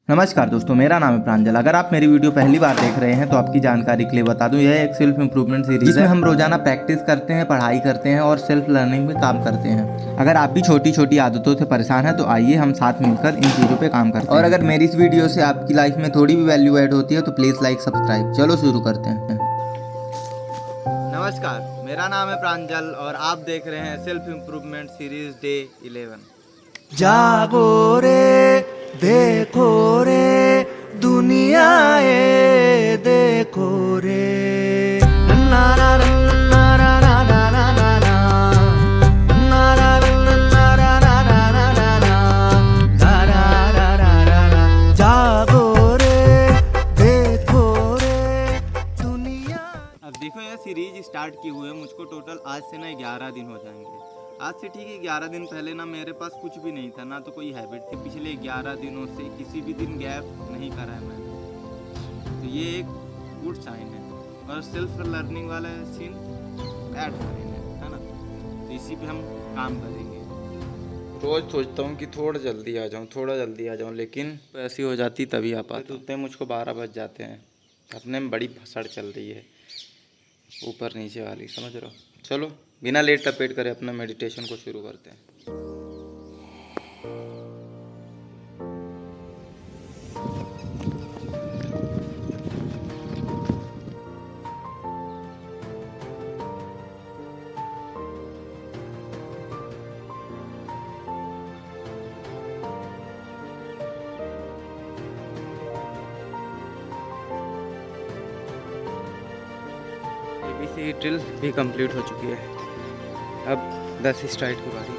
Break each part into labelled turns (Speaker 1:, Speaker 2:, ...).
Speaker 1: नमस्कार दोस्तों, मेरा नाम है प्रांजल। अगर आप मेरी वीडियो पहली बार देख रहे हैं तो आपकी जानकारी के लिए बता दूं, यह एक सेल्फ इंप्रूवमेंट सीरीज है जिसमें हम रोजाना प्रैक्टिस करते हैं, पढ़ाई करते हैं और सेल्फ लर्निंग में काम करते हैं। अगर आप भी छोटी छोटी आदतों से परेशान हैं तो आइए हम साथ मिलकर इन चीज़ों पे काम करते हैं। और अगर मेरी इस वीडियो से आपकी लाइफ में थोड़ी भी वैल्यू ऐड होती है तो प्लीज़ लाइक सब्सक्राइब। चलो शुरू करते हैं। नमस्कार, मेरा नाम है प्रांजल और आप देख रहे हैं सेल्फ इंप्रूवमेंट सीरीज डे 11।
Speaker 2: जागो रे देखो रे दुनिया ये देखो रे ना ना ना ना ना ना ना ना ना ना ना ना ना ना ना जागो रे देखो रे दुनिया।
Speaker 1: अब देखो, यह सीरीज स्टार्ट किए हुए मुझको टोटल आज से ना 11 दिन हो जाएंगे। आज से ठीक है 11 दिन पहले ना मेरे पास कुछ भी नहीं था, ना तो कोई हैबिट थी। पिछले 11 दिनों से किसी भी दिन गैप नहीं करा है मैंने, तो ये एक गुड साइन है। और सेल्फ लर्निंग वाला सीन बैड साइन है ना, तो इसी पे हम काम करेंगे। रोज़ सोचता हूँ कि थोड़ा जल्दी आ जाऊँ, लेकिन ऐसी हो जाती तभी आ पाते उतने मुझको 12 बज जाते हैं। अपने में बड़ी भसड़ चल रही है, ऊपर नीचे वाली, समझ रहे हो। चलो बिना लेट लपेट करे अपना मेडिटेशन को शुरू करते हैं। ABC ड्रिल भी कंप्लीट हो चुकी है। अब 10 स्ट्राइड की बारी।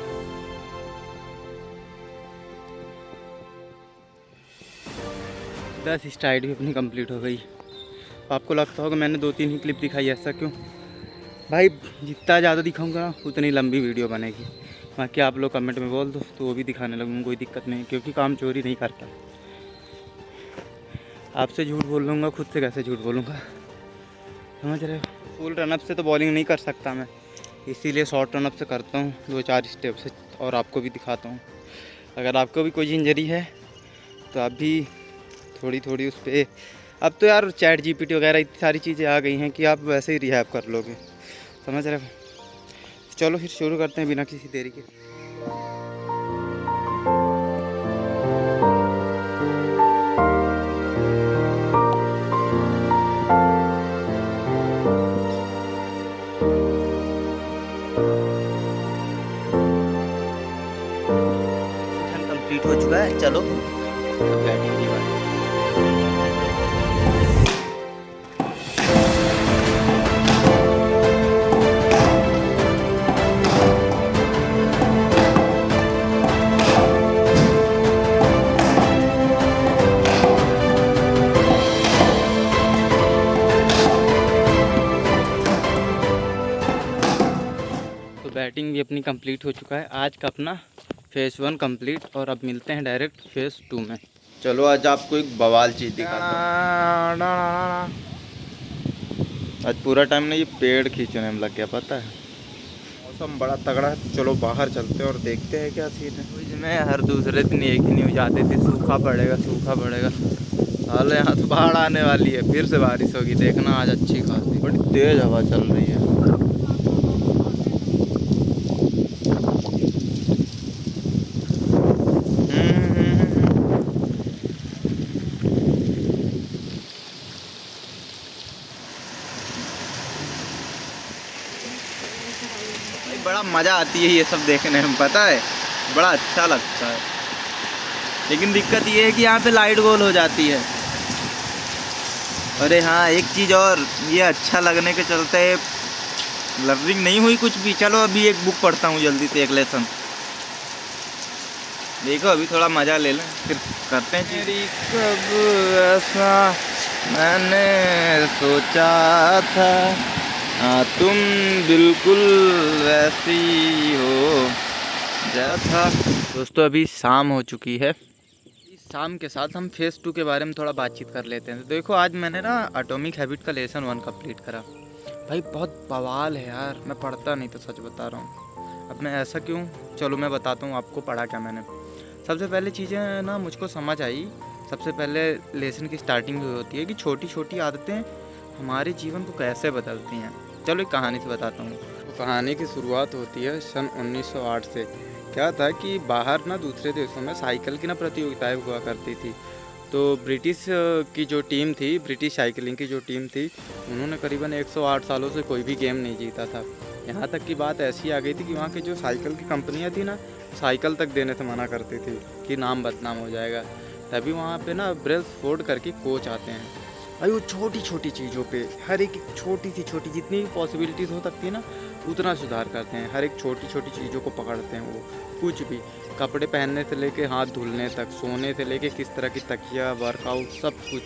Speaker 1: दस स्ट्राइड भी अपनी कंप्लीट हो गई। आपको लगता होगा मैंने 2-3 ही क्लिप दिखाई, ऐसा क्यों भाई? जितना ज़्यादा दिखाऊंगा उतनी लंबी वीडियो बनेगी। बाकी आप लोग कमेंट में बोल दो तो वो भी दिखाने लगूंगा, कोई दिक्कत नहीं, क्योंकि काम चोरी नहीं करता। आपसे झूठ बोल लूँगा, खुद से कैसे झूठ बोलूँगा, समझ रहे हो। फुल रनअप से तो बॉलिंग नहीं कर सकता मैं, इसीलिए शॉर्ट रनअप से करता हूँ 2-4 स्टेप से, और आपको भी दिखाता हूँ। अगर आपको भी कोई इंजरी है तो आप भी थोड़ी थोड़ी उस पर, अब तो यार चैट GPT वगैरह इतनी सारी चीज़ें आ गई हैं कि आप वैसे ही रिहैब कर लोगे, समझ रहे हो। चलो फिर शुरू करते हैं बिना किसी देरी के। कंप्लीट हो चुका है, चलो बैटिंग की बात। तो बैटिंग भी अपनी कंप्लीट हो चुका है। आज का अपना फेज़ 1 कंप्लीट, और अब मिलते हैं डायरेक्ट फेज़ 2 में। चलो आज आपको एक बवाल चीज़ दिखाता हूँ। आज पूरा टाइम ना ये पेड़ खींचने में लग गया, पता है। मौसम बड़ा तगड़ा है, चलो बाहर चलते हैं और देखते हैं क्या सीन है। इसमें हर दूसरे दिन एक ही न्यूज आती थी, सूखा पड़ेगा सूखा पड़ेगा। साले यहाँ तो बाढ़ आने वाली है, फिर से बारिश होगी, देखना आज अच्छी खासी। बड़ी तेज़ हवा चल रही है। बड़ा मज़ा आती है ये सब देखने में, पता है, बड़ा अच्छा लगता है। लेकिन दिक्कत ये है कि यहाँ पे लाइट गोल हो जाती है। अरे हाँ, एक चीज़ और, ये अच्छा लगने के चलते लर्निंग नहीं हुई कुछ भी। चलो अभी एक बुक पढ़ता हूँ जल्दी से, एक लेसन। देखो अभी थोड़ा मज़ा ले लें, फिर करते हैं। मेरी कब ऐसा मैंने सोचा था, तुम बिल्कुल वैसी हो जैसा। दोस्तों अभी शाम हो चुकी है। इस शाम के साथ हम फेज़ 2 के बारे में थोड़ा बातचीत कर लेते हैं। तो देखो आज मैंने ना एटॉमिक हैबिट का लेसन 1 कंप्लीट करा। भाई बहुत बवाल है यार, मैं पढ़ता नहीं तो सच बता रहा हूँ। अब मैं ऐसा क्यों, चलो मैं बताता हूँ आपको पढ़ा क्या मैंने। सबसे पहले चीज़ें ना मुझको समझ आई सबसे पहले लेसन की स्टार्टिंग हुई होती है कि छोटी छोटी आदतें हमारे जीवन को कैसे बदलती हैं। चलो एक कहानी से बताता हूँ।
Speaker 3: तो कहानी की शुरुआत होती है सन 1908 से। क्या था कि बाहर ना दूसरे देशों में साइकिल की ना प्रतियोगिताएं हुआ करती थी। तो ब्रिटिश की जो टीम थी, ब्रिटिश साइकिलिंग की जो टीम थी, उन्होंने करीबन 108 सालों से कोई भी गेम नहीं जीता था। यहाँ तक की बात ऐसी आ गई थी कि वहाँ की जो साइकिल की कंपनियाँ थी ना, साइकिल तक देने से मना करती थी कि नाम बदनाम हो जाएगा। तभी वहाँ पे ना ब्रेल्सफोर्ड करके कोच आते हैं भाई। वो छोटी छोटी चीज़ों पे, हर एक छोटी सी छोटी जितनी भी पॉसिबिलिटीज़ हो सकती है ना, उतना सुधार करते हैं। हर एक छोटी छोटी चीज़ों को पकड़ते हैं। वो कुछ भी, कपड़े पहनने से लेके हाथ धुलने तक, सोने से लेके किस तरह की तकिया, वर्कआउट, सब कुछ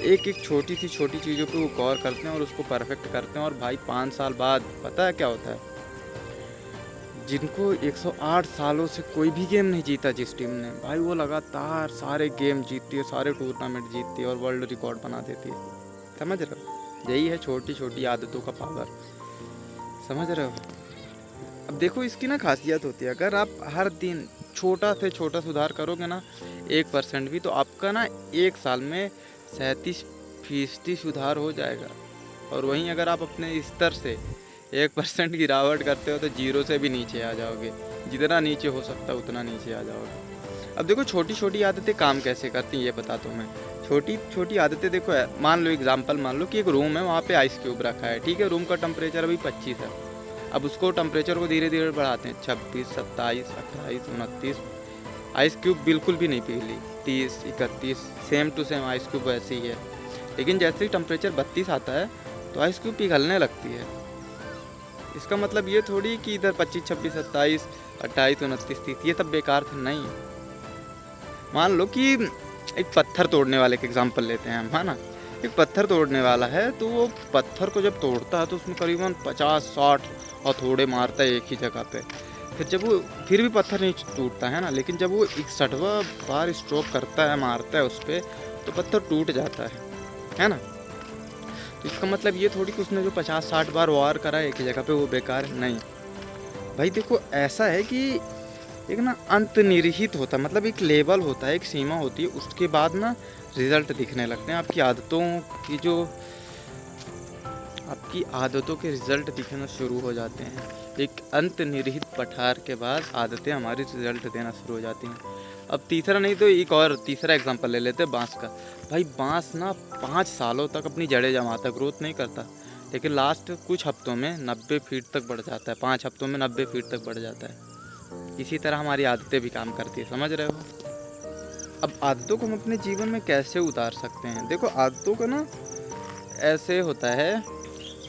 Speaker 3: एक एक छोटी सी छोटी चीज़ों पे वो गौर करते हैं और उसको परफेक्ट करते हैं। और भाई 5 साल बाद पता है क्या होता है, जिनको 108 सालों से कोई भी गेम नहीं जीता जिस टीम ने, भाई वो लगातार सारे गेम जीतती है, सारे टूर्नामेंट जीतती है और वर्ल्ड रिकॉर्ड बना देती है। समझ रहे हो? यही है छोटी छोटी आदतों का पावर। समझ रहे हो? अब देखो इसकी ना खासियत होती है, अगर आप हर दिन छोटा से छोटा सुधार करोगे ना, 1% भी, तो आपका ना 1 साल में 37% सुधार हो जाएगा। और वहीं अगर आप अपने स्तर से 1% गिरावट करते हो तो 0 से भी नीचे आ जाओगे। जितना नीचे हो सकता है उतना नीचे आ जाओगे। अब देखो छोटी छोटी आदतें काम कैसे करती हैं ये बताता हूँ मैं। छोटी छोटी आदतें देखो, मान लो एग्जांपल, मान लो कि एक रूम है, वहाँ पे आइस क्यूब रखा है, ठीक है। रूम का टेम्परेचर अभी 25 है। अब उसको टेम्परेचर को धीरे धीरे बढ़ाते हैं, 26, 27, 28, 29। आइस क्यूब बिल्कुल भी नहीं पिघली, 30, 31, same to same ice cube वैसे ही है। लेकिन जैसे ही टेम्परेचर 32 आता है तो आइस क्यूब पिघलने लगती है। इसका मतलब ये थोड़ी कि इधर 25, 26, 27, 28, 29, 30 ये सब बेकार थे, नहीं। मान लो कि एक पत्थर तोड़ने वाले के एग्जांपल लेते हैं हम, है ना। एक पत्थर तोड़ने वाला है, तो वो पत्थर को जब तोड़ता है तो उसमें करीबन 50-60 हथौड़े मारता है एक ही जगह पे। फिर जब वो फिर भी पत्थर नहीं टूटता है ना, लेकिन जब वो 61वां बार स्ट्रोक करता है, मारता है उस पर, तो पत्थर टूट जाता है ना। तो इसका मतलब ये थोड़ी कि उसने जो 50-60 बार वार करा है एक ही जगह पे वो बेकार है, नहीं भाई। देखो ऐसा है कि एक ना अंत निरहित होता है, मतलब एक लेवल होता है, एक सीमा होती है, उसके बाद ना रिजल्ट दिखने लगते हैं। आपकी आदतों के रिजल्ट दिखना शुरू हो जाते हैं। एक अंत निरहित पठार के बाद आदतें हमारी रिजल्ट देना शुरू हो जाती हैं। अब तीसरा नहीं तो एक और तीसरा एग्जांपल ले लेते हैं, बांस का। भाई बांस ना 5 सालों तक अपनी जड़ें जमाता, ग्रोथ नहीं करता, लेकिन लास्ट कुछ हफ्तों में 90 फीट तक बढ़ जाता है। 5 हफ्तों में 90 फीट तक बढ़ जाता है। इसी तरह हमारी आदतें भी काम करती है, समझ रहे हो। अब आदतों को हम अपने जीवन में कैसे उतार सकते हैं? देखो आदतों का ना ऐसे होता है,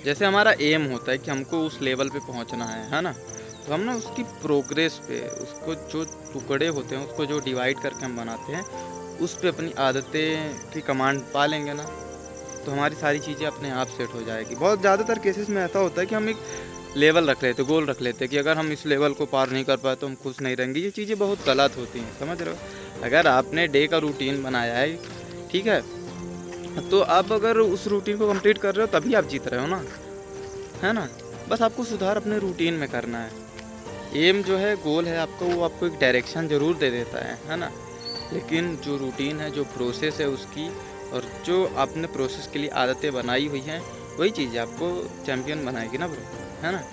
Speaker 3: जैसे हमारा एम होता है कि हमको उस लेवल पे पहुंचना है ना। तो हम ना उसकी प्रोग्रेस पे, उसको जो टुकड़े होते हैं उसको जो डिवाइड करके हम बनाते हैं, उस पे अपनी आदतें की कमांड पा लेंगे ना, तो हमारी सारी चीज़ें अपने आप सेट हो जाएगी। बहुत ज़्यादातर केसेस में ऐसा होता है कि हम एक लेवल रख लेते, गोल रख लेते कि अगर हम इस लेवल को पार नहीं कर पाए तो हम खुश नहीं रहेंगे। ये चीज़ें बहुत गलत होती हैं, समझ रहे हो। अगर आपने डे का रूटीन बनाया है, ठीक है, तो आप अगर उस रूटीन को कंप्लीट कर रहे हो तभी आप जीत रहे हो ना, है ना। बस आपको सुधार अपने रूटीन में करना है। एम जो है, गोल है आपका, वो आपको एक डायरेक्शन ज़रूर दे देता है ना। लेकिन जो रूटीन है, जो प्रोसेस है उसकी, और जो आपने प्रोसेस के लिए आदतें बनाई हुई हैं, वही चीज़ आपको चैम्पियन बनाएगी ना ब्रो, है ना।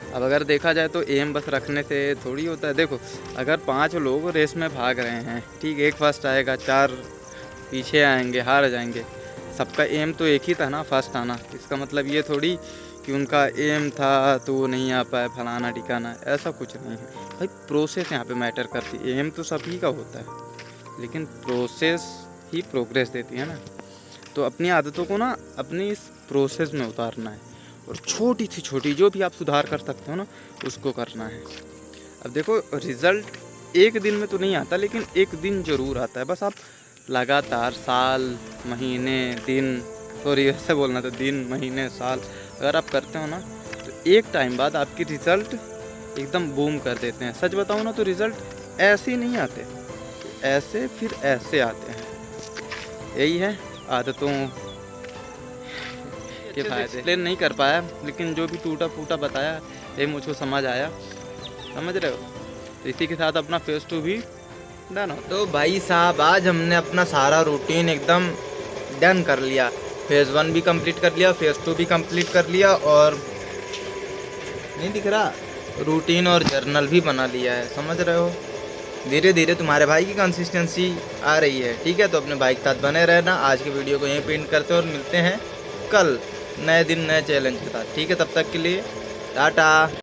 Speaker 3: अब अगर देखा जाए तो एम बस रखने से थोड़ी होता है। देखो अगर 5 लोग रेस में भाग रहे हैं, ठीक, एक फर्स्ट आएगा, 4 पीछे आएंगे, हार जाएंगे। सबका एम तो एक ही था ना, फर्स्ट आना। इसका मतलब ये थोड़ी कि उनका एम था तो वो नहीं आ पाए, फलाना ठिकाना, ऐसा कुछ नहीं है भाई। प्रोसेस यहाँ पे मैटर करती है। एम तो सभी का होता है, लेकिन प्रोसेस ही प्रोग्रेस देती है ना। तो अपनी आदतों को ना अपनी इस प्रोसेस में उतारना है, और छोटी सी छोटी जो भी आप सुधार कर सकते हो ना, उसको करना है। अब देखो रिज़ल्ट एक दिन में तो नहीं आता, लेकिन एक दिन ज़रूर आता है। बस आप लगातार साल, महीने, दिन, सॉरी ऐसे बोलना था, दिन, महीने, साल अगर आप करते हो ना, तो एक टाइम बाद आपकी रिज़ल्ट एकदम बूम कर देते हैं। सच बताऊँ ना तो रिज़ल्ट ऐसे ही नहीं आते, ऐसे फिर ऐसे आते हैं। यही है आदतों के फायदे। एक्सप्लेन नहीं कर पाया, लेकिन जो भी टूटा फूटा बताया ये मुझको समझ आया, समझ रहे हो। तो इसी के साथ अपना फेस टू भी डन हो।
Speaker 1: तो भाई साहब आज हमने अपना सारा रूटीन एकदम डन कर लिया। फेज़ 1 भी कंप्लीट कर लिया, फेज़ 2 भी कंप्लीट कर लिया, और नहीं दिख रहा, रूटीन और जर्नल भी बना लिया है, समझ रहे हो। धीरे धीरे तुम्हारे भाई की कंसिस्टेंसी आ रही है। ठीक है, तो अपने भाई के साथ बने रहना। आज की वीडियो को यहीं पेंट करते हैं और मिलते हैं कल नए दिन नए चैलेंज के साथ। ठीक है, तब तक के लिए टाटा।